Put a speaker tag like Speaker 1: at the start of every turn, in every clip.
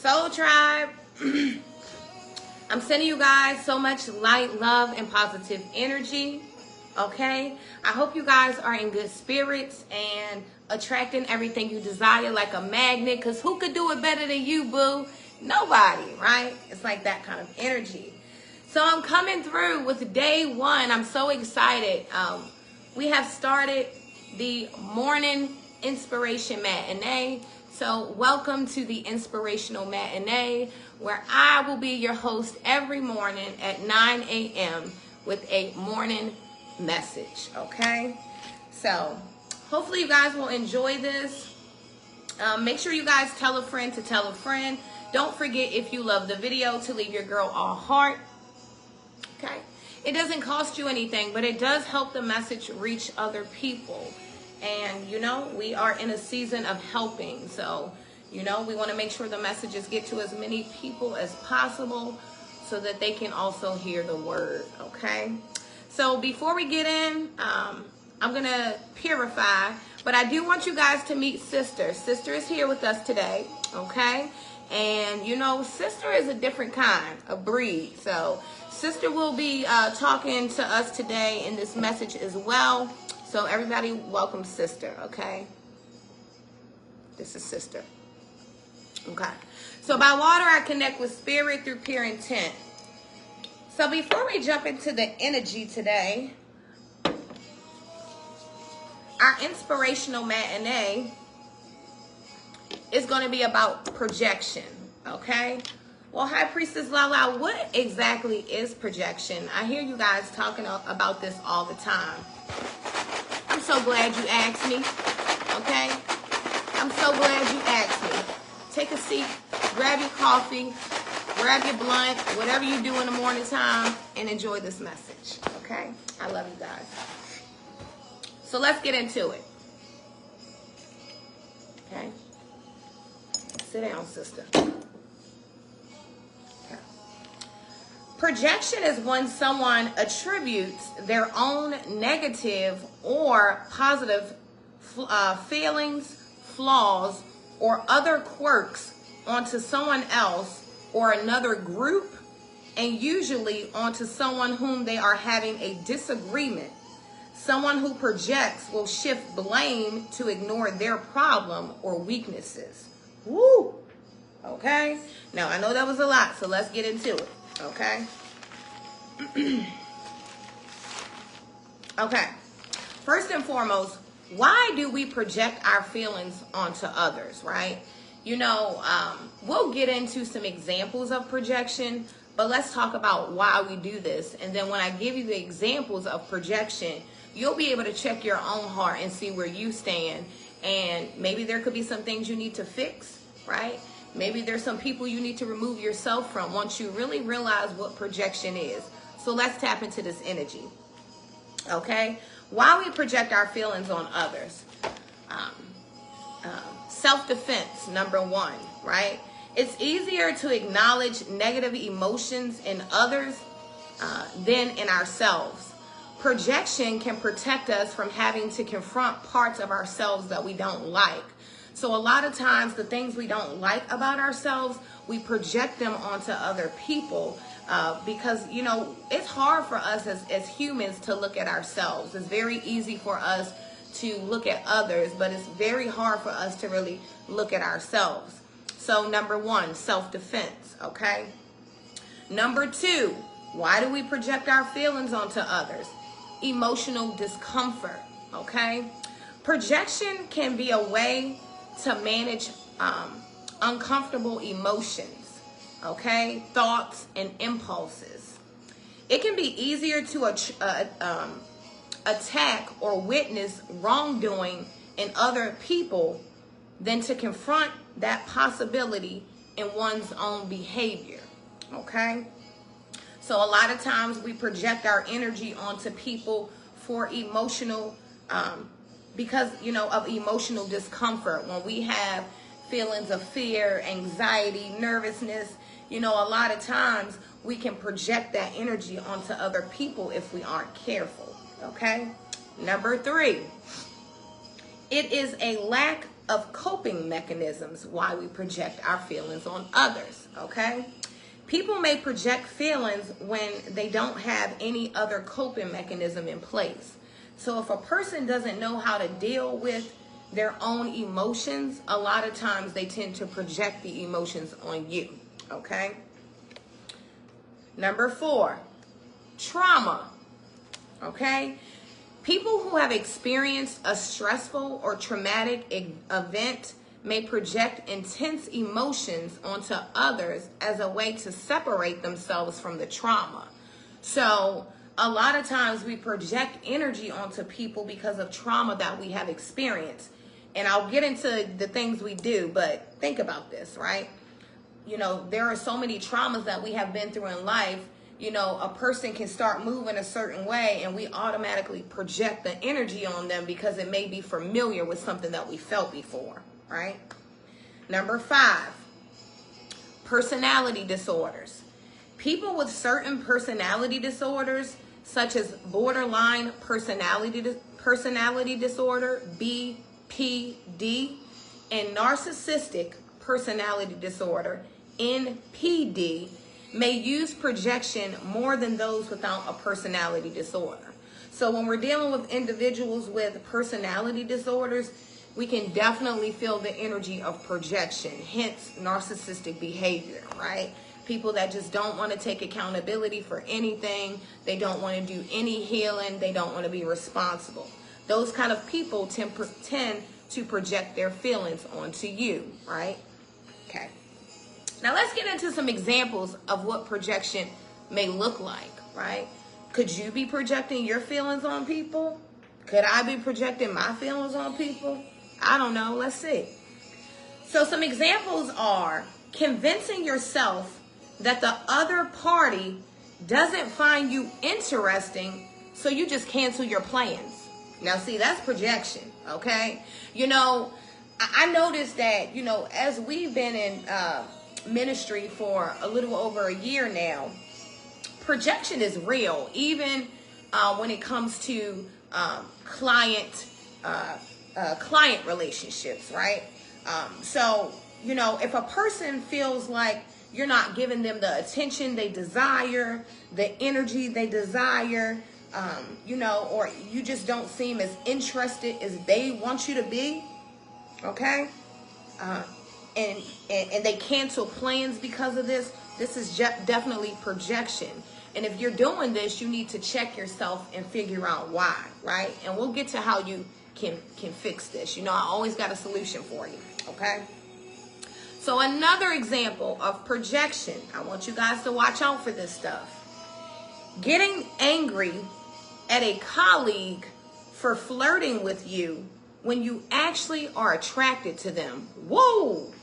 Speaker 1: Soul Tribe, I'm sending you guys so much light, love, and positive energy. Okay? I hope you guys are in good spirits and attracting everything you desire like a magnet. Because who could do it better than you, boo? Nobody, right? It's like that kind of energy. So I'm coming through with day one. I'm so excited. We have started the morning inspiration matinee. So welcome to the Inspirational Matinee, where I will be your host every morning at 9 a.m. with a morning message, okay? So hopefully you guys will enjoy this. Make sure you guys tell a friend to tell a friend. Don't forget, if you love the video, to leave your girl a heart, okay? It doesn't cost you anything, but it does help the message reach other people. And, you know, we are in a season of helping. So, you know, we want to make sure the messages get to as many people as possible so that they can also hear the word, okay? So before we get in, I'm going to purify. But I do want you guys to meet Sister. Sister is here with us today, okay? And, you know, Sister is a different kind of breed. So Sister will be talking to us today in this message as well. So everybody welcome Sister, okay? This is Sister. Okay. So by water, I connect with spirit through pure intent. So before we jump into the energy today, our inspirational matinee is going to be about projection, okay? Well, High Priestess Lala, what exactly is projection? I hear you guys talking about this all the time. I'm so glad you asked me, okay? I'm so glad you asked me. Take a seat, grab your coffee, grab your blunt, whatever you do in the morning time, and enjoy this message, okay? I love you guys. So let's get into it, okay? Sit down, Sister. Okay. Projection is when someone attributes their own negative or positive feelings, flaws, or other quirks onto someone else or another group, and usually onto someone whom they are having a disagreement. Someone who projects will shift blame to ignore their problem or weaknesses. Woo! Okay? Now, I know that was a lot, so let's get into it. Okay? Okay. First and foremost, why do we project our feelings onto others, right? You know, we'll get into some examples of projection, but let's talk about why we do this. And then when I give you the examples of projection, you'll be able to check your own heart and see where you stand. And maybe there could be some things you need to fix, right? Maybe there's some people you need to remove yourself from once you really realize what projection is. So let's tap into this energy, okay? Why we project our feelings on others. Self-defense, number one, right? It's easier to acknowledge negative emotions in others than in ourselves. Projection can protect us from having to confront parts of ourselves that we don't like. So a lot of times the things we don't like about ourselves, we project them onto other people because, you know, it's hard for us as humans to look at ourselves. It's very easy for us to look at others, but it's very hard for us to really look at ourselves. So number one, self-defense, okay? Number two, why do we project our feelings onto others? Emotional discomfort, okay? Projection can be a way to manage uncomfortable emotions, okay? Thoughts and impulses. It can be easier to attack or witness wrongdoing in other people than to confront that possibility in one's own behavior, okay? So a lot of times we project our energy onto people for emotional, because, you know, of emotional discomfort. When we have feelings of fear, anxiety, nervousness, you know, a lot of times we can project that energy onto other people if we aren't careful, okay? Number three, it is a lack of coping mechanisms why we project our feelings on others, okay? People may project feelings when they don't have any other coping mechanism in place. So if a person doesn't know how to deal with their own emotions, a lot of times they tend to project the emotions on you, okay? Number 4, trauma, okay? People who have experienced a stressful or traumatic event may project intense emotions onto others as a way to separate themselves from the trauma. So a lot of times we project energy onto people because of trauma that we have experienced. And I'll get into the things we do, but think about this, right? You know, there are so many traumas that we have been through in life. You know, a person can start moving a certain way and we automatically project the energy on them because it may be familiar with something that we felt before, right? Number 5, personality disorders. People with certain personality disorders, such as borderline personality disorder, BPD, and narcissistic personality disorder, NPD, may use projection more than those without a personality disorder. So when we're dealing with individuals with personality disorders, we can definitely feel the energy of projection, hence narcissistic behavior, right? People that just don't want to take accountability for anything. They don't want to do any healing. They don't want to be responsible. Those kind of people tend to project their feelings onto you, right? Okay. Now let's get into some examples of what projection may look like, right? Could you be projecting your feelings on people? Could I be projecting my feelings on people? I don't know. Let's see. So some examples are convincing yourself that the other party doesn't find you interesting, so you just cancel your plans. Now, see, that's projection, okay? You know, I noticed that, you know, as we've been in ministry for a little over a year now, projection is real, even when it comes to client relationships, right? So, you know, if a person feels like you're not giving them the attention they desire, the energy they desire, you know, or you just don't seem as interested as they want you to be, okay? And they cancel plans because of this. This is definitely projection. And if you're doing this, you need to check yourself and figure out why, right? And we'll get to how you can fix this. You know, I always got a solution for you, okay? So another example of projection, I want you guys to watch out for this stuff. Getting angry at a colleague for flirting with you when you actually are attracted to them. Whoa!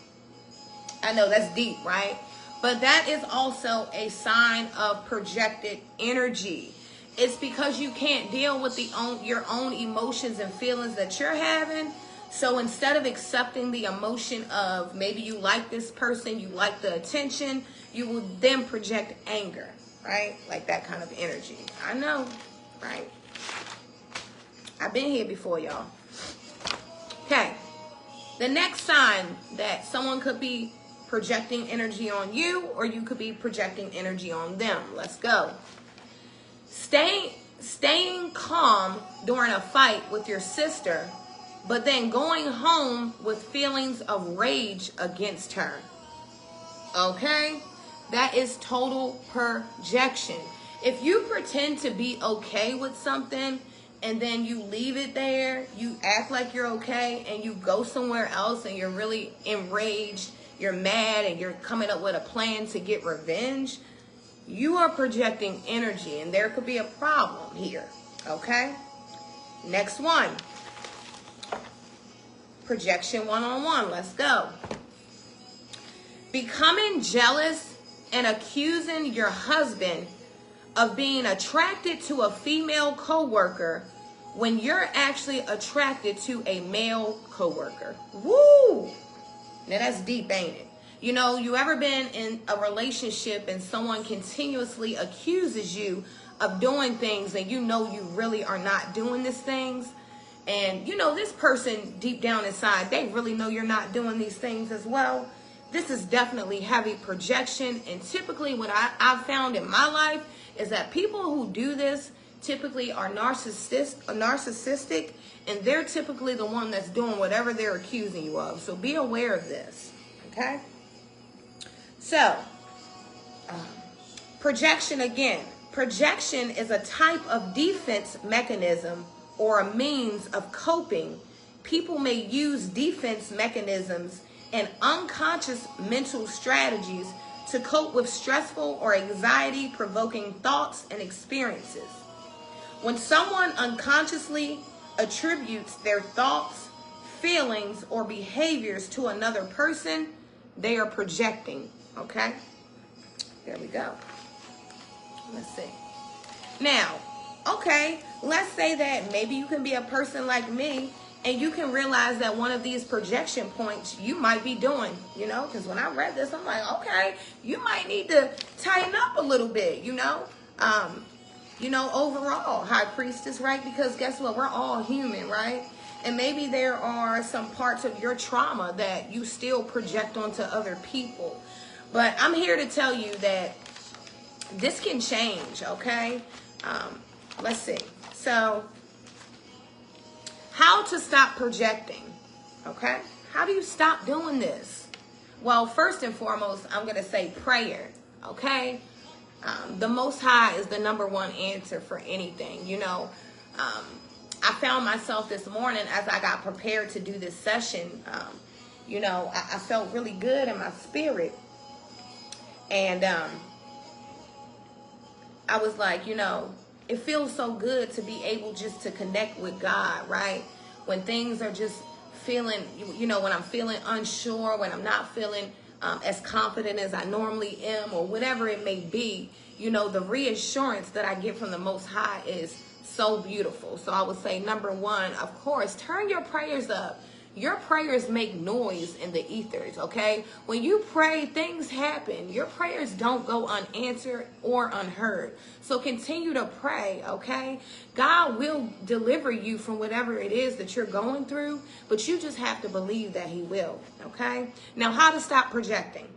Speaker 1: I know that's deep, right? But that is also a sign of projected energy. It's because you can't deal with your own emotions and feelings that you're having. So instead of accepting the emotion of maybe you like this person, you like the attention, you will then project anger, right? Like that kind of energy. I know, right? I've been here before, y'all. Okay. The next sign that someone could be projecting energy on you, or you could be projecting energy on them. Let's go. Staying calm during a fight with your sister, but then going home with feelings of rage against her. Okay? That is total projection. If you pretend to be okay with something and then you leave it there, you act like you're okay, and you go somewhere else and you're really enraged, you're mad, and you're coming up with a plan to get revenge, you are projecting energy, and there could be a problem here, okay? Next one. Projection one-on-one. Let's go. Becoming jealous and accusing your husband of being attracted to a female coworker when you're actually attracted to a male coworker. Woo! Now that's deep, ain't it? You know, you ever been in a relationship and someone continuously accuses you of doing things and you know you really are not doing these things, and you know this person deep down inside, they really know you're not doing these things as well. This is definitely heavy projection. And typically what I've found in my life is that people who do this typically are narcissistic, and they're typically the one that's doing whatever they're accusing you of. So be aware of this, okay? So, projection again. Projection is a type of defense mechanism or a means of coping. People may use defense mechanisms and unconscious mental strategies to cope with stressful or anxiety-provoking thoughts and experiences. When someone unconsciously attributes their thoughts, feelings, or behaviors to another person, they are projecting, okay? There we go. Let's see. Now, okay, let's say that maybe you can be a person like me and you can realize that one of these projection points you might be doing, you know, because when I read this, I'm like, okay, you might need to tighten up a little bit, you know, overall, High Priestess, right? Because guess what? We're all human, right? And maybe there are some parts of your trauma that you still project onto other people. But I'm here to tell you that this can change, okay? Let's see. So, how to stop projecting, okay? How do you stop doing this? Well, first and foremost, I'm going to say prayer, okay? The Most High is the number one answer for anything, you know. I found myself this morning as I got prepared to do this session, I felt really good in my spirit. And I was like, it feels so good to be able just to connect with God, right? When things are just feeling, when I'm feeling unsure, when I'm not feeling as confident as I normally am, or whatever it may be, the reassurance that I get from the Most High is so beautiful. So I would say, number one, of course, turn your prayers up. Your prayers make noise in the ethers, okay? When you pray, things happen. Your prayers don't go unanswered or unheard. So continue to pray, okay? God will deliver you from whatever it is that you're going through, but you just have to believe that he will, okay? Now, how to stop projecting?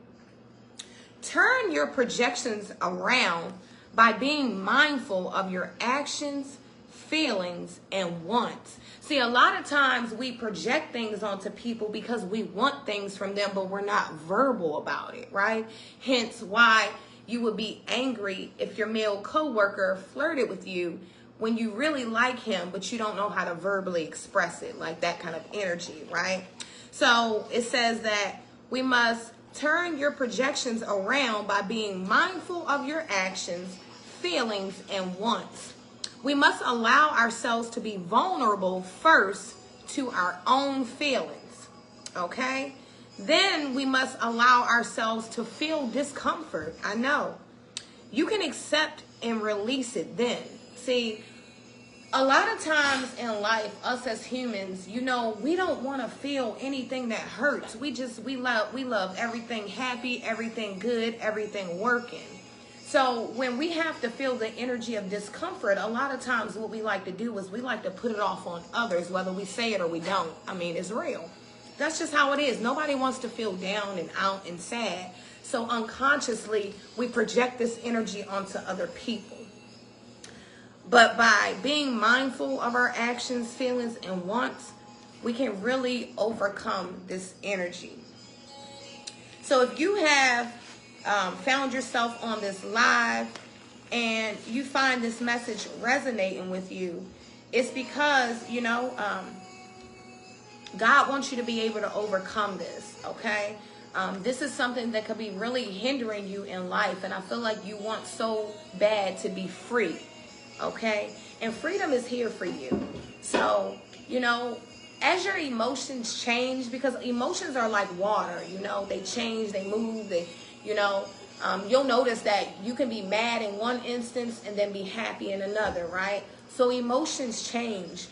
Speaker 1: Turn your projections around by being mindful of your actions, feelings, and wants. See, a lot of times we project things onto people because we want things from them, but we're not verbal about it, right? Hence why you would be angry if your male coworker flirted with you when you really like him, but you don't know how to verbally express it, like that kind of energy, right? So it says that we must turn your projections around by being mindful of your actions, feelings, and wants. We must allow ourselves to be vulnerable first to our own feelings, okay? Then we must allow ourselves to feel discomfort. I know. You can accept and release it then. See, a lot of times in life, us as humans, we don't want to feel anything that hurts. We love everything happy, everything good, everything working. So when we have to feel the energy of discomfort, a lot of times what we like to do is we like to put it off on others, whether we say it or we don't. I mean, it's real. That's just how it is. Nobody wants to feel down and out and sad. So unconsciously, we project this energy onto other people. But by being mindful of our actions, feelings, and wants, we can really overcome this energy. So if you have found yourself on this live and you find this message resonating with you, it's because, God wants you to be able to overcome this, okay? This is something that could be really hindering you in life, and I feel like you want so bad to be free, okay? And freedom is here for you. So, as your emotions change, because emotions are like water, they change, they move, you'll notice that you can be mad in one instance and then be happy in another, right? So emotions change.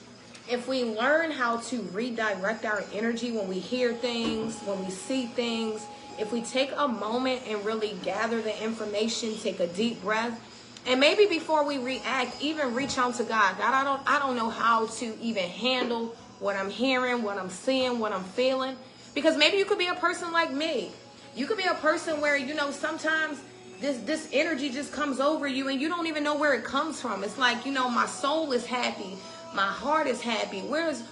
Speaker 1: If we learn how to redirect our energy when we hear things, when we see things, if we take a moment and really gather the information, take a deep breath, And maybe before we react, even reach out to God. God, I don't know how to even handle what I'm hearing, what I'm seeing, what I'm feeling. Because maybe you could be a person like me. You could be a person where, you know, sometimes this energy just comes over you and you don't even know where it comes from. It's like, you know, my soul is happy. My heart is happy. Where is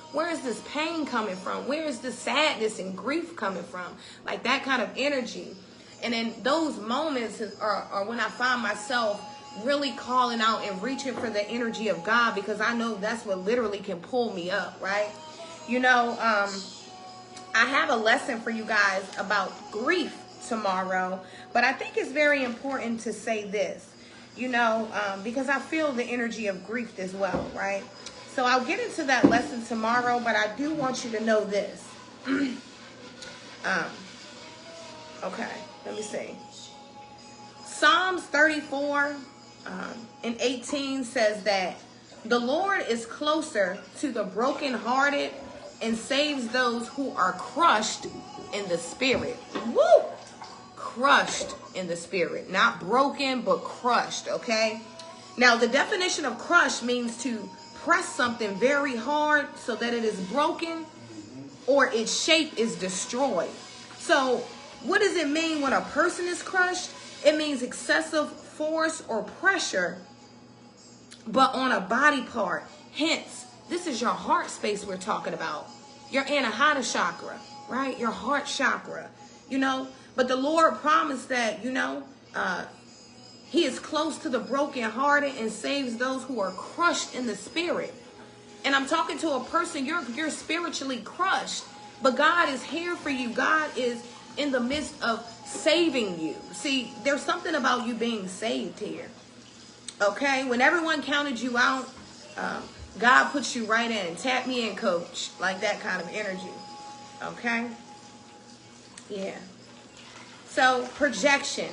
Speaker 1: this pain coming from? Where is this sadness and grief coming from? Like that kind of energy. And in those moments are when I find myself really calling out and reaching for the energy of God, because I know that's what literally can pull me up, right? You know, I have a lesson for you guys about grief tomorrow, but I think it's very important to say this, you know, because I feel the energy of grief as well, right? So I'll get into that lesson tomorrow, but I do want you to know this. Okay, let me see. Psalms 34 and 18 says that the Lord is closer to the brokenhearted and saves those who are crushed in the spirit. Woo! Crushed in the spirit. Not broken, but crushed, okay? Now, the definition of crush means to press something very hard so that it is broken or its shape is destroyed. So, what does it mean when a person is crushed? It means excessive force or pressure, but on a body part. Hence, this is your heart space we're talking about. Your anahata chakra, right? Your heart chakra, you know. But the Lord promised that, you know, He is close to the brokenhearted and saves those who are crushed in the spirit. And I'm talking to a person, you're spiritually crushed, but God is here for you. God is in the midst of saving you. See, there's something about you being saved here. Okay? When everyone counted you out, God puts you right in. Tap me in, coach. Like that kind of energy. Okay? Yeah. So, projection.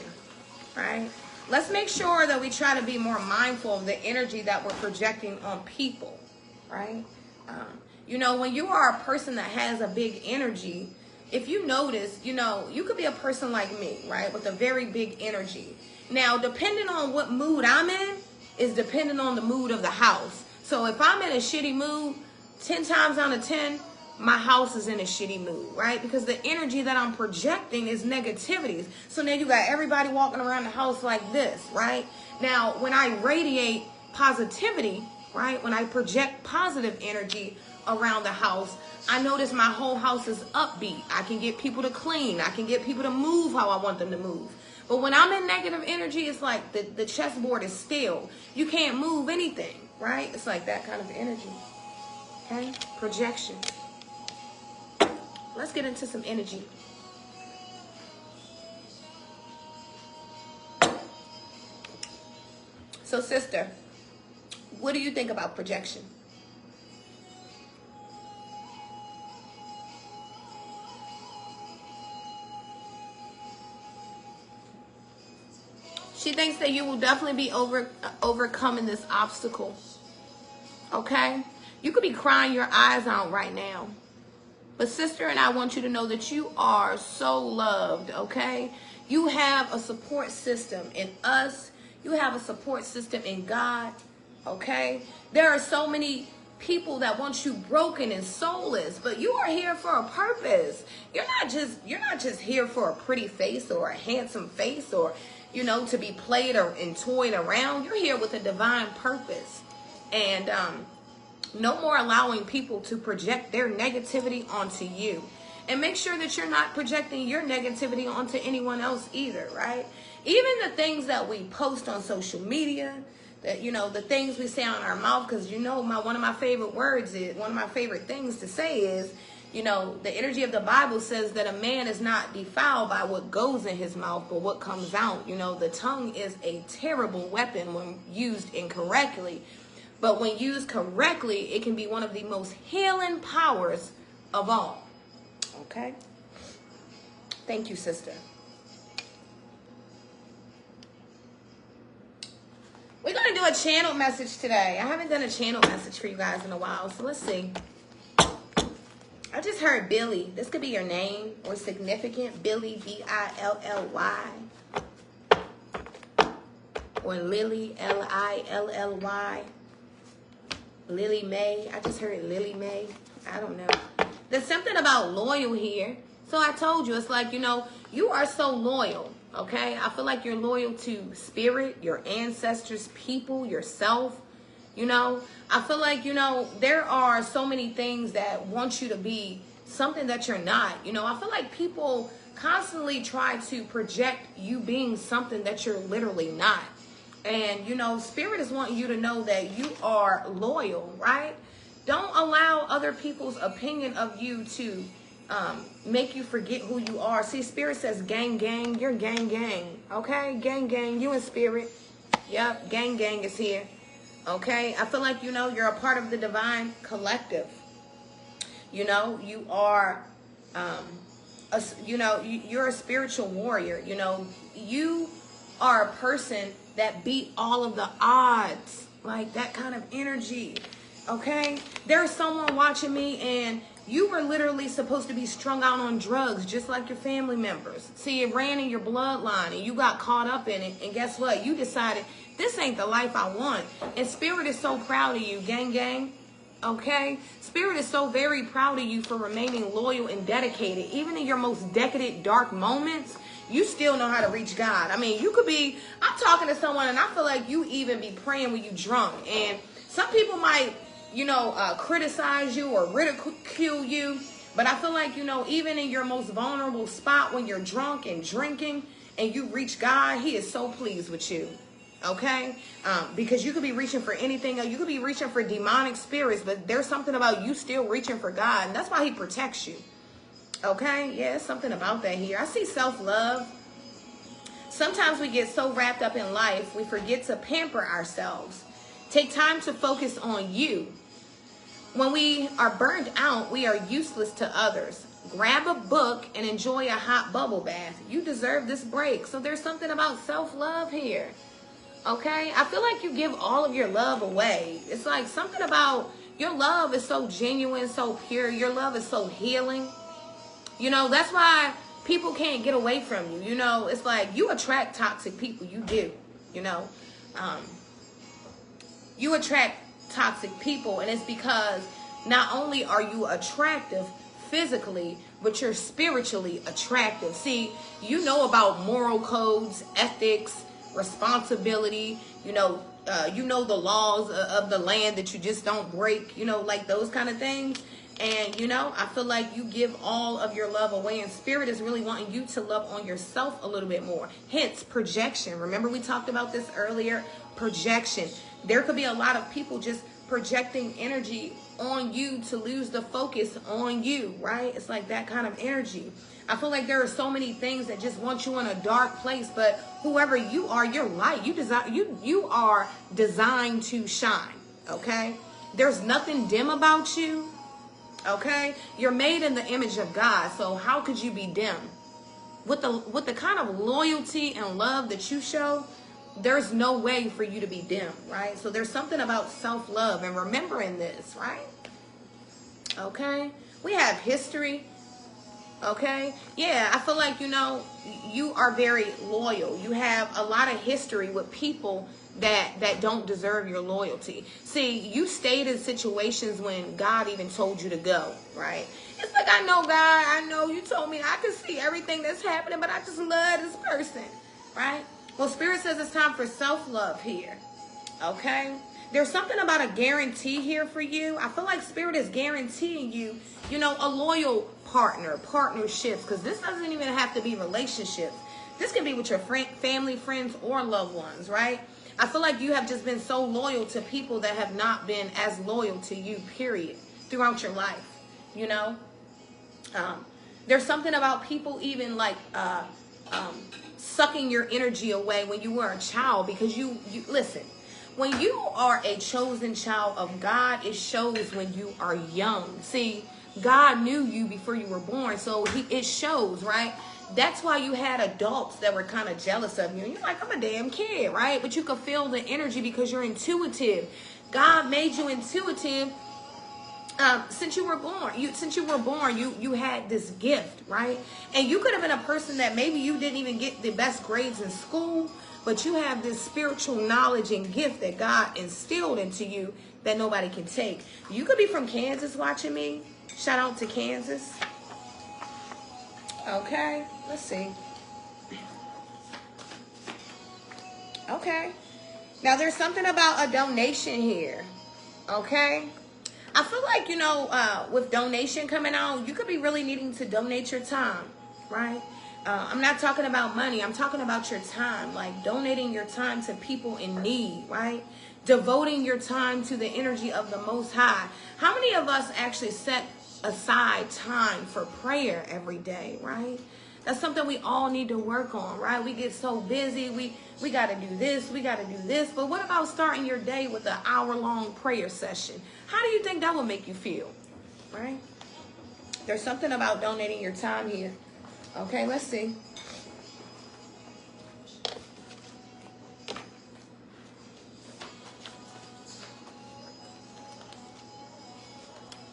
Speaker 1: Right? Let's make sure that we try to be more mindful of the energy that we're projecting on people. Right? You know, when you are a person that has a big energy, if you notice, you know, you could be a person like me, right, with a very big energy. Now, depending on what mood I'm in is depending on the mood of the house. So if I'm in a shitty mood, 10 times out of 10, my house is in a shitty mood, right? Because the energy that I'm projecting is negativities. So now you got everybody walking around the house like this, right? Now, when I radiate positivity, right, when I project positive energy around the house, I notice my whole house is upbeat. I can get people to clean. I can get people to move how I want them to move. But when I'm in negative energy, it's like the chessboard is still. You can't move anything, right? It's like that kind of energy. Okay? Projection. Let's get into some energy. So, sister, what do you think about projection? She thinks that you will definitely be overcoming this obstacle. Okay? You could be crying your eyes out right now. But sister, and I want you to know that you are so loved, okay? You have a support system in us. You have a support system in God, okay? There are so many people that want you broken and soulless, but you are here for a purpose. You're not just here for a pretty face or a handsome face or, you know, to be played or and toyed around. You're here with a divine purpose. And no more allowing people to project their negativity onto you. And make sure that you're not projecting your negativity onto anyone else either, right? Even the things that we post on social media, that, you know, the things we say on our mouth, because, you know, one of my favorite words is, one of my favorite things to say is, you know, the energy of the Bible says that a man is not defiled by what goes in his mouth, but what comes out. You know, the tongue is a terrible weapon when used incorrectly. But when used correctly, it can be one of the most healing powers of all. Okay? Thank you, sister. We're going to do a channel message today. I haven't done a channel message for you guys in a while, so let's see. I just heard Billy. This could be your name or significant. Billy, B-I-L-L-Y. or Lily, Lilly. Lily May. I just heard Lily May. I don't know. There's something about loyal here. So I told you, it's like, you know, you are so loyal, okay? I feel like you're loyal to spirit, your ancestors, people, yourself, you know? I feel like, you know, there are so many things that want you to be something that you're not. You know, I feel like people constantly try to project you being something that you're literally not. And, you know, spirit is wanting you to know that you are loyal, right? Don't allow other people's opinion of you to make you forget who you are. See, spirit says gang, gang. You're gang, gang. Okay? Gang, gang. You and spirit. Yep. Gang, gang is here. Okay? I feel like, you know, you're a part of the divine collective. You know, you are, you're a spiritual warrior. You know, you are a person that beat all of the odds. Like that kind of energy. Okay? There's someone watching me and you were literally supposed to be strung out on drugs just like your family members. See, it ran in your bloodline and you got caught up in it. And guess what? You decided, this ain't the life I want. And spirit is so proud of you, gang, gang. Okay? Spirit is so very proud of you for remaining loyal and dedicated. Even in your most decadent, dark moments, you still know how to reach God. I mean, you could be, I'm talking to someone and I feel like you even be praying when you drunk. And some people might, you know, criticize you or ridicule you. But I feel like, you know, even in your most vulnerable spot when you're drunk and drinking and you reach God, he is so pleased with you. Okay? Because you could be reaching for anything. You could be reaching for demonic spirits, but there's something about you still reaching for God. And that's why he protects you. Okay? Yeah, there's something about that here. I see self-love. Sometimes we get so wrapped up in life, we forget to pamper ourselves. Take time to focus on you. When we are burned out, we are useless to others. Grab a book and enjoy a hot bubble bath. You deserve this break. So there's something about self-love here. Okay? I feel like you give all of your love away. It's like something about your love is so genuine, so pure. Your love is so healing. You know, that's why people can't get away from you. You know, it's like you attract toxic people. You do. You know, you attract toxic people, and it's because not only are you attractive physically, but you're spiritually attractive. See, you know about moral codes, ethics, responsibility, you know the laws of the land that you just don't break, you know, like those kind of things. And, you know, I feel like you give all of your love away, and spirit is really wanting you to love on yourself a little bit more. Hence, projection. Remember we talked about this earlier? Projection. There could be a lot of people just projecting energy on you to lose the focus on you, right? It's like that kind of energy. I feel like there are so many things that just want you in a dark place, but whoever you are, you're light. You are designed to shine, okay? There's nothing dim about you. Okay, you're made in the image of God, so how could you be dim? With the kind of loyalty and love that you show, there's no way for you to be dim, right? So there's something about self-love and remembering this, right? Okay, we have history. Okay, yeah, I feel like, you know, you are very loyal. You have a lot of history with people that don't deserve your loyalty. See, you stayed in situations when God even told you to go, right? It's like, I know, God, I know you told me I can see everything that's happening, but I just love this person, right? Well, Spirit says it's time for self-love here, okay? There's something about a guarantee here for you. I feel like Spirit is guaranteeing you, you know, a loyal partner, partnerships, because this doesn't even have to be relationships. This can be with your family, friends, or loved ones, right? I feel like you have just been so loyal to people that have not been as loyal to you, period, throughout your life, you know? There's something about people even like sucking your energy away when you were a child, because you listen, when you are a chosen child of God, it shows when you are young. See, God knew you before you were born, so it shows, right? That's why you had adults that were kind of jealous of you. And you're like, I'm a damn kid, right? But you could feel the energy because you're intuitive. God made you intuitive since you were born. You had this gift, right? And you could have been a person that maybe you didn't even get the best grades in school, but you have this spiritual knowledge and gift that God instilled into you that nobody can take. You could be from Kansas watching me. Shout out to Kansas. Okay, let's see. Okay. Now, there's something about a donation here. Okay. I feel like, with donation coming out, you could be really needing to donate your time, right? I'm not talking about money. I'm talking about your time, like donating your time to people in need, right? Devoting your time to the energy of the Most High. How many of us actually set aside time for prayer every day, right? That's something we all need to work on, right? We get so busy. We got to do this. We got to do this. But what about starting your day with an hour-long prayer session? How do you think that will make you feel, right? There's something about donating your time here. Okay, let's see.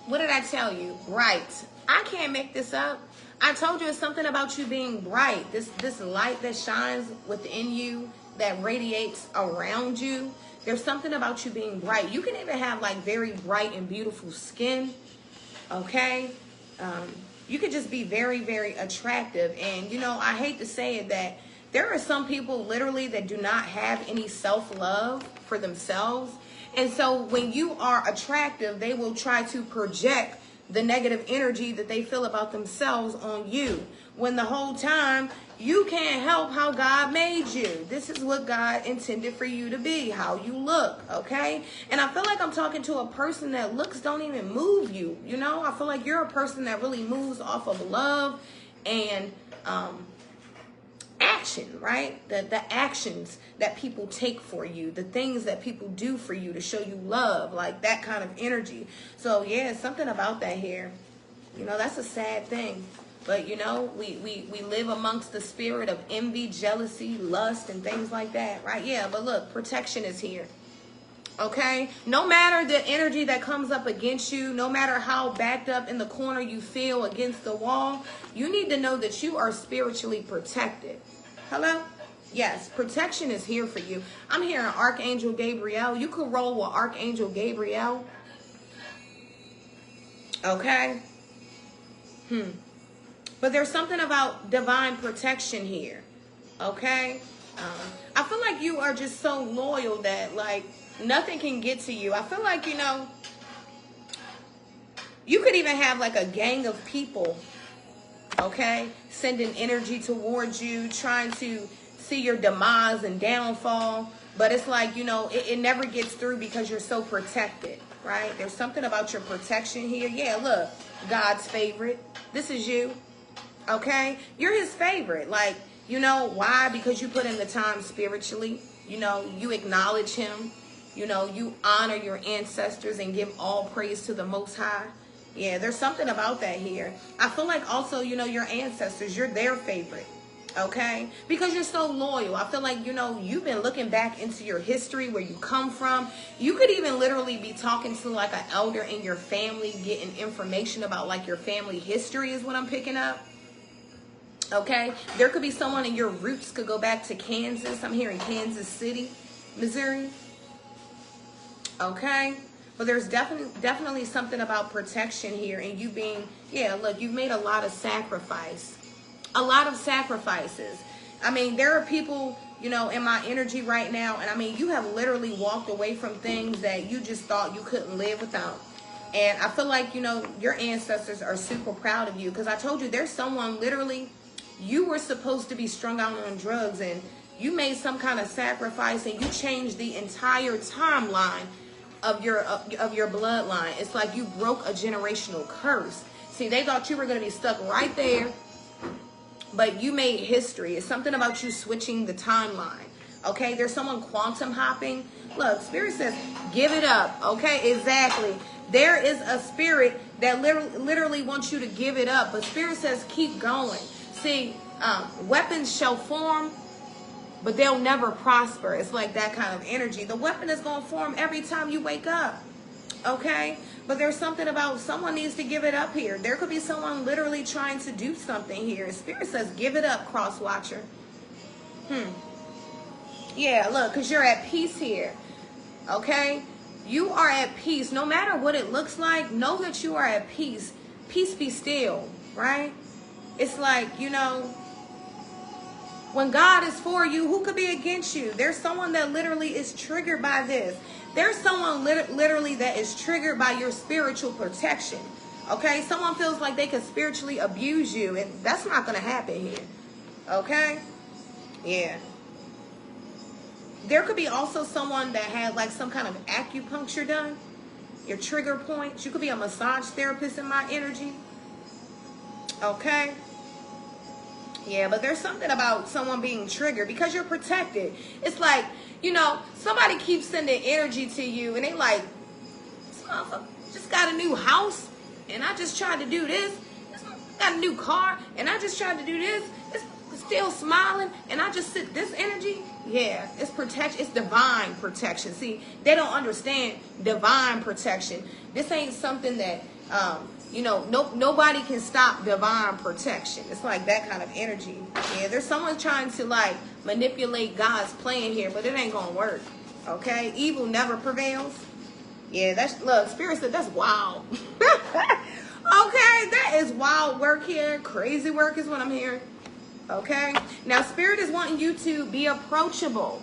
Speaker 1: What did I tell you? Bright. I can't make this up. I told you it's something about you being bright. This light that shines within you, that radiates around you. There's something about you being bright. You can even have like very bright and beautiful skin. Okay? You could just be very, very attractive. And, I hate to say it, that there are some people literally that do not have any self-love for themselves. And so when you are attractive, they will try to project the negative energy that they feel about themselves on you, when the whole time you can't help how God made you. This is what God intended for you to be, how you look, okay? And I feel like I'm talking to a person that looks don't even move you, I feel like you're a person that really moves off of love and action, right? The actions that people take for you, the things that people do for you to show you love, like that kind of energy. So yeah, something about that here. That's a sad thing. But we live amongst the spirit of envy, jealousy, lust, and things like that, right? Yeah, but look, protection is here. Okay? No matter the energy that comes up against you, no matter how backed up in the corner you feel against the wall, you need to know that you are spiritually protected. Hello? Yes, protection is here for you. I'm hearing Archangel Gabriel. You could roll with Archangel Gabriel. Okay? But there's something about divine protection here. Okay? I feel like you are just so loyal that, like, nothing can get to you. I feel like, you could even have, like, a gang of people, okay, sending energy towards you, trying to see your demise and downfall. But it's like, it never gets through because you're so protected, right? There's something about your protection here. Yeah, look, God's favorite. This is you, okay? You're his favorite. Like, why? Because you put in the time spiritually. You acknowledge him. You honor your ancestors and give all praise to the Most High. Yeah, there's something about that here. I feel like also, your ancestors, you're their favorite, okay? Because you're so loyal. I feel like, you've been looking back into your history, where you come from. You could even literally be talking to like an elder in your family, getting information about like your family history is what I'm picking up. Okay? There could be someone in your roots could go back to Kansas. I'm hearing Kansas City, Missouri. Okay? But there's definitely something about protection here, and you being, yeah, look, you've made a lot of sacrifice. A lot of sacrifices. I mean, there are people, in my energy right now, and I mean, you have literally walked away from things that you just thought you couldn't live without. And I feel like, your ancestors are super proud of you, because I told you there's someone literally, you were supposed to be strung out on drugs, and you made some kind of sacrifice, and you changed the entire timeline of your bloodline. It's like you broke a generational curse. See, they thought you were going to be stuck right there, but you made history. It's something about you switching the timeline. Okay, there's someone quantum hopping. Look, Spirit says, give it up. Okay, exactly. There is a spirit that literally wants you to give it up, but Spirit says, keep going. See, weapons shall form, but they'll never prosper. It's like that kind of energy. The weapon is going to form every time you wake up. Okay? But there's something about someone needs to give it up here. There could be someone literally trying to do something here. Spirit says, give it up, cross watcher. Yeah, look, because you're at peace here. Okay? You are at peace. No matter what it looks like, know that you are at peace. Peace be still, right? It's like, you know, when God is for you, who could be against you? There's someone that literally is triggered by this. There's someone literally that is triggered by your spiritual protection. Okay? Someone feels like they could spiritually abuse you, and that's not going to happen here. Okay? Yeah. There could be also someone that had like some kind of acupuncture done. Your trigger points. You could be a massage therapist in my energy. Okay? Yeah, but there's something about someone being triggered because you're protected. It's like, you know, somebody keeps sending energy to you and they like, this motherfucker just got a new house and I just tried to do this. This motherfucker got a new car and I just tried to do this. It's still smiling and I just sit this energy. Yeah, it's protection. It's divine protection. See, they don't understand divine protection. This ain't something that, you know, nobody can stop divine protection. It's like that kind of energy. Yeah, there's someone trying to like manipulate God's plan here, but it ain't gonna work. Okay, evil never prevails. Yeah, that's, look, Spirit said that's wild. Okay, that is wild work here. Crazy work is what I'm hearing. Okay, now Spirit is wanting you to be approachable.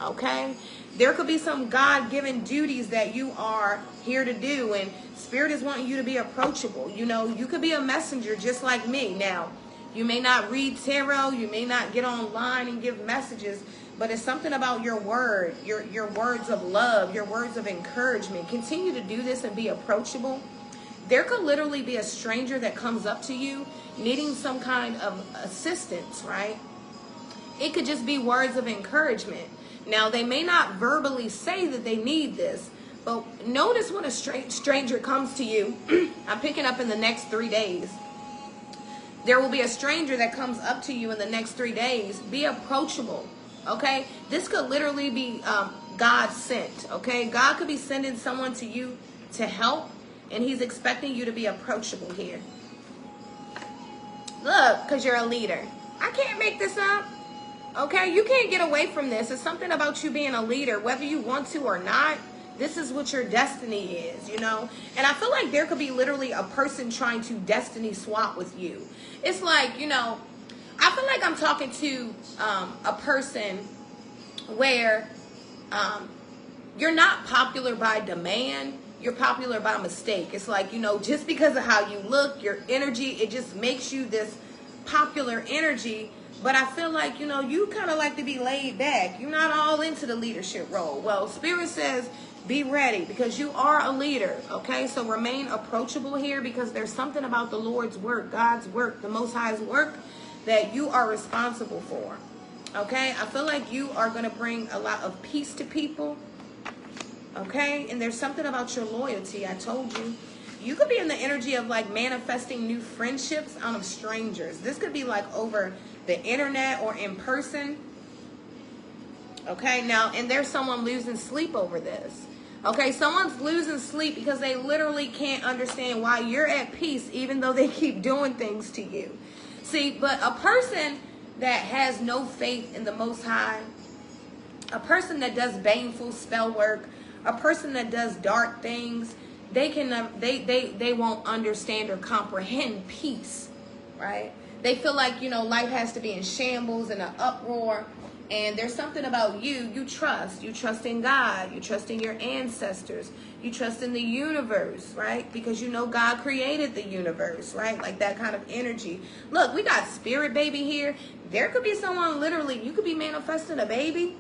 Speaker 1: Okay, there could be some God-given duties that you are here to do, and Spirit is wanting you to be approachable. You know, you could be a messenger just like me. Now, you may not read tarot, you may not get online and give messages, but it's something about your word, your words of love, your words of encouragement. Continue to do this and be approachable. There could literally be a stranger that comes up to you needing some kind of assistance, right? It could just be words of encouragement. Now, they may not verbally say that they need this, but notice when a stranger comes to you. I'm picking up in the next 3 days. There will be a stranger that comes up to you in the next 3 days. Be approachable, okay? This could literally be God sent, okay? God could be sending someone to you to help, and he's expecting you to be approachable here. Look, because you're a leader. I can't make this up. Okay, you can't get away from this. It's something about you being a leader, whether you want to or not. This is what your destiny is, you know. And I feel like there could be literally a person trying to destiny swap with you. It's like, you know, I feel like I'm talking to a person where you're not popular by demand. You're popular by mistake. It's like, you know, just because of how you look, your energy, it just makes you this popular energy. But I feel like, you know, you kind of like to be laid back. You're not all into the leadership role. Well, Spirit says be ready because you are a leader, okay? So remain approachable here because there's something about the Lord's work, God's work, the Most High's work that you are responsible for, okay? I feel like you are going to bring a lot of peace to people, okay? And there's something about your loyalty. I told you. You could be in the energy of like manifesting new friendships out of strangers. This could be like over the internet or in person. Okay, now, and there's someone losing sleep over this. Okay, someone's losing sleep because they literally can't understand why you're at peace even though they keep doing things to you. See, but a person that has no faith in the Most High, a person that does baneful spell work, a person that does dark things, they won't understand or comprehend peace, right? They feel like, you know, life has to be in shambles and an uproar. And there's something about you. You trust in God. You trust in your ancestors. You trust in the universe, right? Because you know God created the universe, right? Like that kind of energy. Look, we got Spirit Baby here. There could be someone literally, you could be manifesting a baby,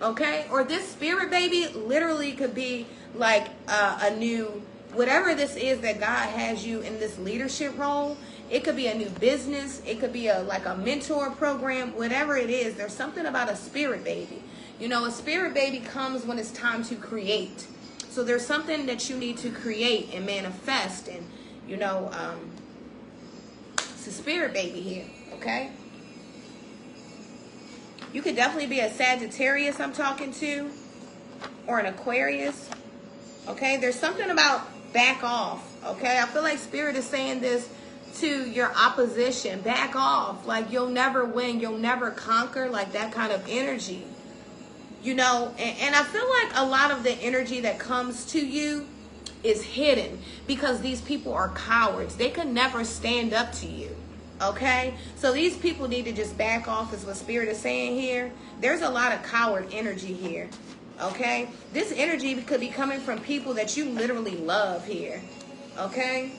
Speaker 1: okay? Or this Spirit Baby literally could be like a new, whatever this is that God has you in this leadership role. It could be a new business. It could be like a mentor program. Whatever it is, there's something about a Spirit Baby. You know, a Spirit Baby comes when it's time to create. So there's something that you need to create and manifest. And, you know, it's a Spirit Baby here, okay? You could definitely be a Sagittarius I'm talking to, or an Aquarius, okay? There's something about back off, okay? I feel like Spirit is saying this to your opposition. Back off. Like you'll never win. You'll never conquer. Like that kind of energy. You know, and I feel like a lot of the energy that comes to you is hidden because these people are cowards. They could never stand up to you. Okay? So these people need to just back off, is what Spirit is saying here. There's a lot of coward energy here. Okay? This energy could be coming from people that you literally love here. Okay?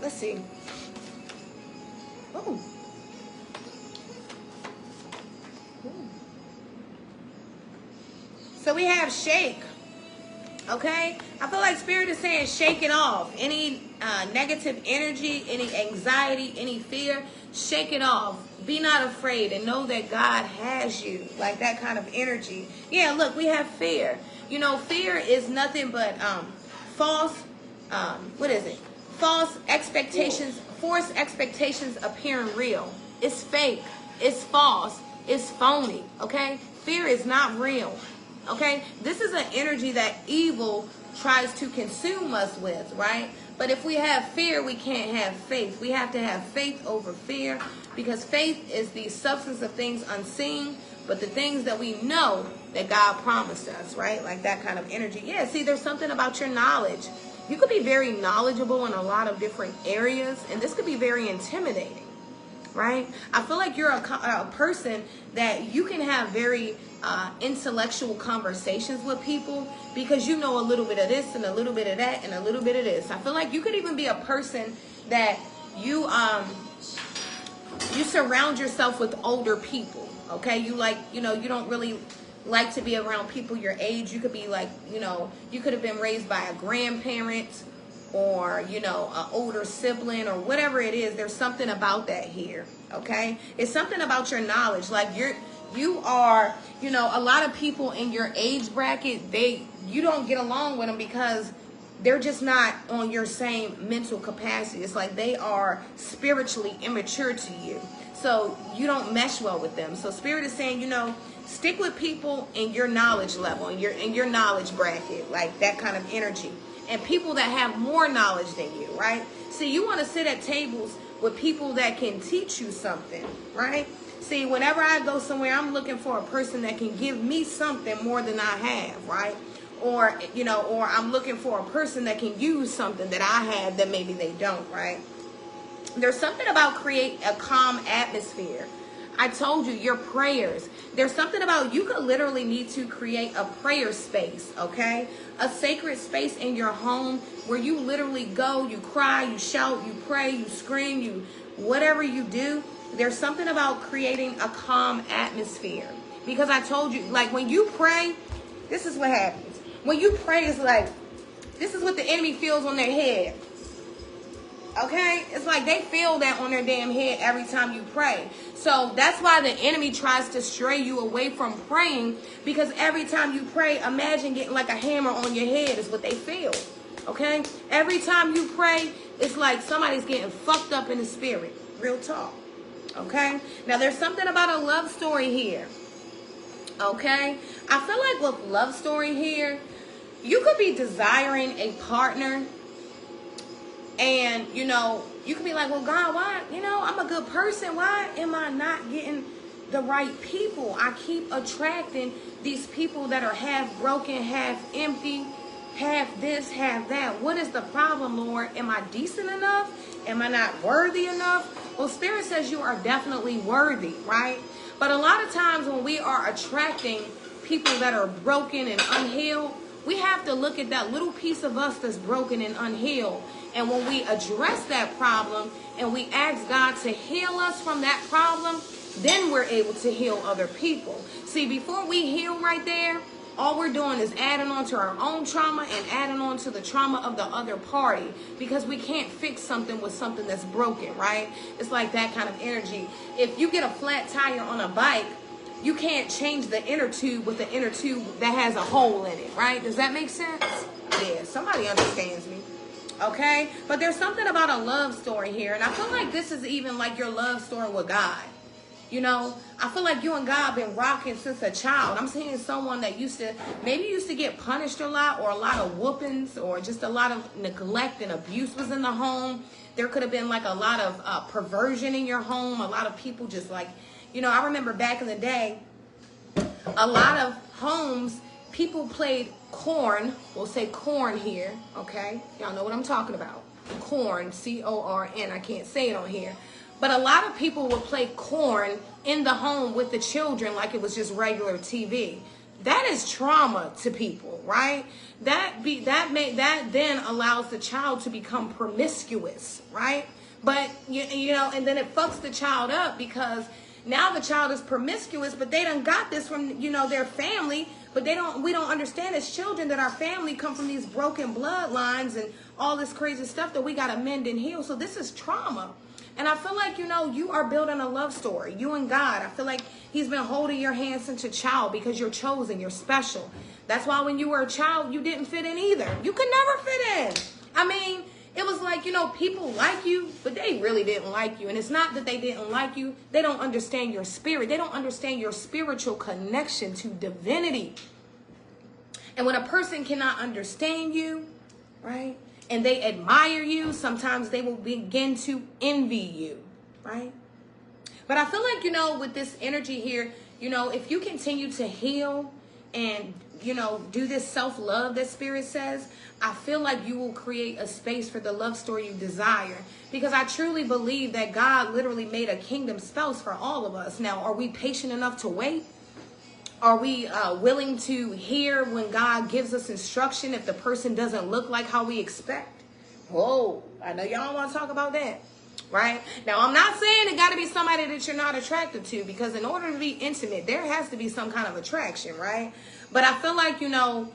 Speaker 1: Let's see. Oh. So we have shake. Okay? I feel like Spirit is saying shake it off. Any negative energy, any anxiety, any fear, shake it off. Be not afraid and know that God has you. Like that kind of energy. Yeah, look, we have fear. You know, fear is nothing but false, what is it? False expectations, false expectations appearing real. It's fake. It's false. It's phony. Okay? Fear is not real. Okay? This is an energy that evil tries to consume us with, right? But if we have fear, we can't have faith. We have to have faith over fear, because faith is the substance of things unseen, but the things that we know that God promised us, right? Like that kind of energy. Yeah, see, there's something about your knowledge. You could be very knowledgeable in a lot of different areas, and this could be very intimidating, right? I feel like you're a person that you can have very intellectual conversations with people because you know a little bit of this and a little bit of that and a little bit of this. I feel like you could even be a person that you surround yourself with older people, okay? You like, you know, you don't really like to be around people your age. You could be like, you know, you could have been raised by a grandparent or, you know, an older sibling or whatever it is. There's something about that here, okay? It's something about your knowledge. Like you are, you know, a lot of people in your age bracket, you don't get along with them because they're just not on your same mental capacity. It's like they are spiritually immature to you. So you don't mesh well with them. So Spirit is saying, you know, stick with people in your knowledge level, in your knowledge bracket, like that kind of energy. And people that have more knowledge than you, right? See, you want to sit at tables with people that can teach you something, right? See, whenever I go somewhere, I'm looking for a person that can give me something more than I have, right? Or, you know, or I'm looking for a person that can use something that I have that maybe they don't, right? There's something about create a calm atmosphere. I told you, your prayers. There's something about, you could literally need to create a prayer space, okay? A sacred space in your home where you literally go, you cry, you shout, you pray, you scream, you whatever you do. There's something about creating a calm atmosphere. Because I told you, like when you pray, this is what happens. When you pray, it's like, this is what the enemy feels on their head. Okay? It's like they feel that on their damn head every time you pray. So that's why the enemy tries to stray you away from praying, because every time you pray, imagine getting like a hammer on your head is what they feel. Okay? Every time you pray, it's like somebody's getting fucked up in the spirit. Real talk. Okay? Now there's something about a love story here. Okay? I feel like with love story here, you could be desiring a partner. And, you know, you can be like, well, God, why? You know, I'm a good person. Why am I not getting the right people? I keep attracting these people that are half broken, half empty, half this, half that. What is the problem, Lord? Am I decent enough? Am I not worthy enough? Well, Spirit says you are definitely worthy, right? But a lot of times when we are attracting people that are broken and unhealed, we have to look at that little piece of us that's broken and unhealed. And when we address that problem and we ask God to heal us from that problem, then we're able to heal other people. See, before we heal right there, all we're doing is adding on to our own trauma and adding on to the trauma of the other party, because we can't fix something with something that's broken, right? It's like that kind of energy. If you get a flat tire on a bike, you can't change the inner tube with the inner tube that has a hole in it, right? Does that make sense? Yeah, somebody understands me. Okay? But there's something about a love story here. And I feel like this is even like your love story with God. You know, I feel like you and God been rocking since a child. I'm seeing someone that used to get punished a lot, or a lot of whoopings, or just a lot of neglect and abuse was in the home. There could have been like a lot of perversion in your home. A lot of people just like, you know, I remember back in the day, a lot of homes, people played corn. We'll say corn here, okay? Y'all know what I'm talking about. Corn, C-O-R-N. I can't say it on here. But a lot of people would play corn in the home with the children like it was just regular TV. That is trauma to people, right? That then allows the child to become promiscuous, right? But you know, and then it fucks the child up, because now the child is promiscuous, but they done got this from, you know, their family, but we don't understand as children that our family come from these broken bloodlines and all this crazy stuff that we got to mend and heal. So this is trauma. And I feel like, you know, you are building a love story, you and God. I feel like he's been holding your hand since a child, because you're chosen, you're special. That's why when you were a child, you didn't fit in either. You could never fit in. I mean, it was like, you know, people like you, but they really didn't like you. And it's not that they didn't like you. They don't understand your spirit. They don't understand your spiritual connection to divinity. And when a person cannot understand you, right, and they admire you, sometimes they will begin to envy you, right? But I feel like, you know, with this energy here, you know, if you continue to heal and, you know, do this self-love that Spirit says, I feel like you will create a space for the love story you desire. Because I truly believe that God literally made a kingdom spouse for all of us. Now, are we patient enough to wait? Are we willing to hear when God gives us instruction if the person doesn't look like how we expect? Whoa, I know y'all want to talk about that, right? Now, I'm not saying it got to be somebody that you're not attracted to, because in order to be intimate, there has to be some kind of attraction, right? But I feel like, you know,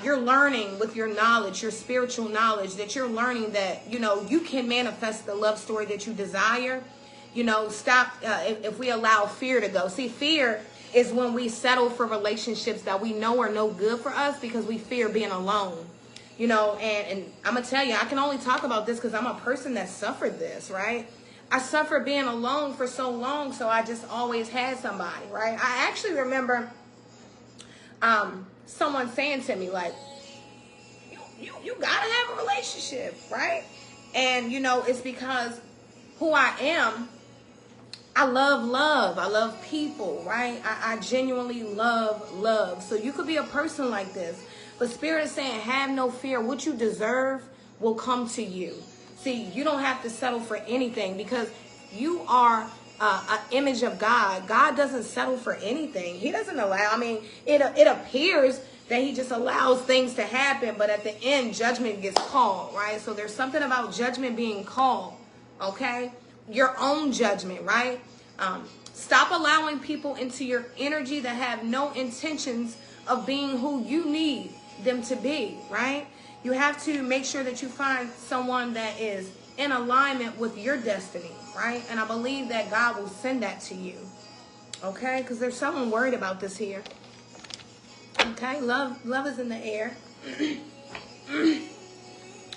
Speaker 1: you're learning with your knowledge, your spiritual knowledge, that you're learning that, you know, you can manifest the love story that you desire. You know, stop if we allow fear to go. See, fear is when we settle for relationships that we know are no good for us because we fear being alone. You know, and I'm going to tell you, I can only talk about this because I'm a person that suffered this, right? I suffered being alone for so long, so I just always had somebody, right? I actually remember someone saying to me, like, you got to have a relationship, right? And, you know, it's because who I am, I love love. I love people, right? I genuinely love love. So you could be a person like this. But Spirit is saying, have no fear. What you deserve will come to you. See, you don't have to settle for anything, because you are an image of God. God doesn't settle for anything. He doesn't allow. I mean, it appears that he just allows things to happen, but at the end, judgment gets called, right? So there's something about judgment being called, okay? Your own judgment, right? Stop allowing people into your energy that have no intentions of being who you need them to be, right? You have to make sure that you find someone that is in alignment with your destiny, right? And I believe that God will send that to you, okay? Because there's someone worried about this here, okay? Love is in the air,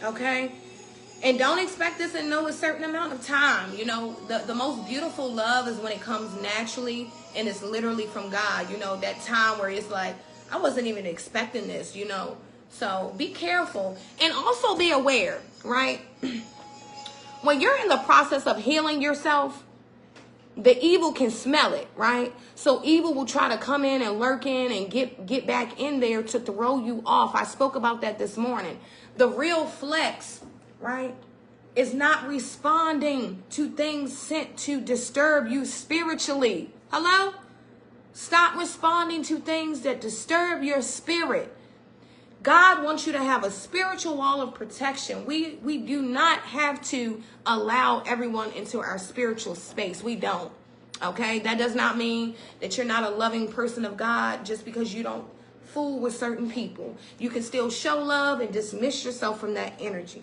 Speaker 1: okay? And don't expect this in a certain amount of time. You know, the most beautiful love is when it comes naturally and it's literally from God. You know, that time where it's like, I wasn't even expecting this, you know. So be careful and also be aware, right? When you're in the process of healing yourself, the evil can smell it, right? So evil will try to come in and lurk in and get back in there to throw you off. I spoke about that this morning. The real flex, right, is not responding to things sent to disturb you spiritually. Hello? Stop responding to things that disturb your spirit. God wants you to have a spiritual wall of protection. We do not have to allow everyone into our spiritual space. We don't. Okay? That does not mean that you're not a loving person of God just because you don't fool with certain people. You can still show love and dismiss yourself from that energy.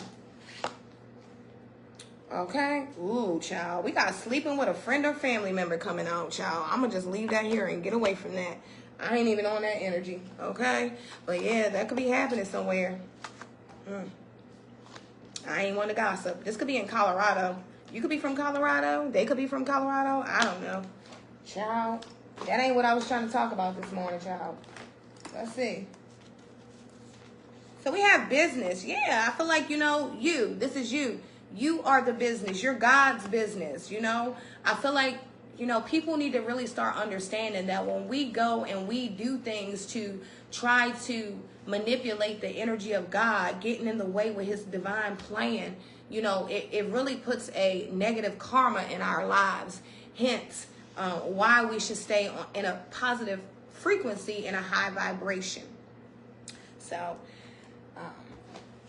Speaker 1: Okay? Ooh, child. We got sleeping with a friend or family member coming out, child. I'm going to just leave that here and get away from that. I ain't even on that energy, okay? But yeah, that could be happening somewhere. I ain't want to gossip. This could be in Colorado. You could be from Colorado. They could be from Colorado. I don't know. Child, that ain't what I was trying to talk about this morning, child. Let's see. So we have business. Yeah, I feel like, this is you. You are the business. You're God's business, I feel like, people need to really start understanding that when we go and we do things to try to manipulate the energy of God, getting in the way with his divine plan, it really puts a negative karma in our lives. Hence, why we should stay in a positive frequency and a high vibration. So,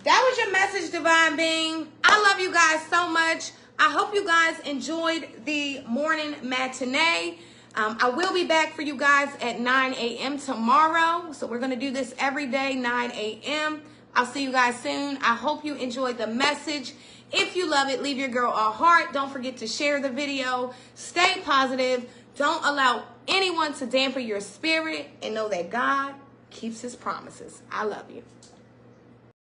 Speaker 1: that was your message, Divine Being. I love you guys so much. I hope you guys enjoyed the morning matinee. I will be back for you guys at 9 a.m. tomorrow. So we're going to do this every day, 9 a.m. I'll see you guys soon. I hope you enjoyed the message. If you love it, leave your girl a heart. Don't forget to share the video. Stay positive. Don't allow anyone to dampen your spirit. And know that God keeps his promises. I love you.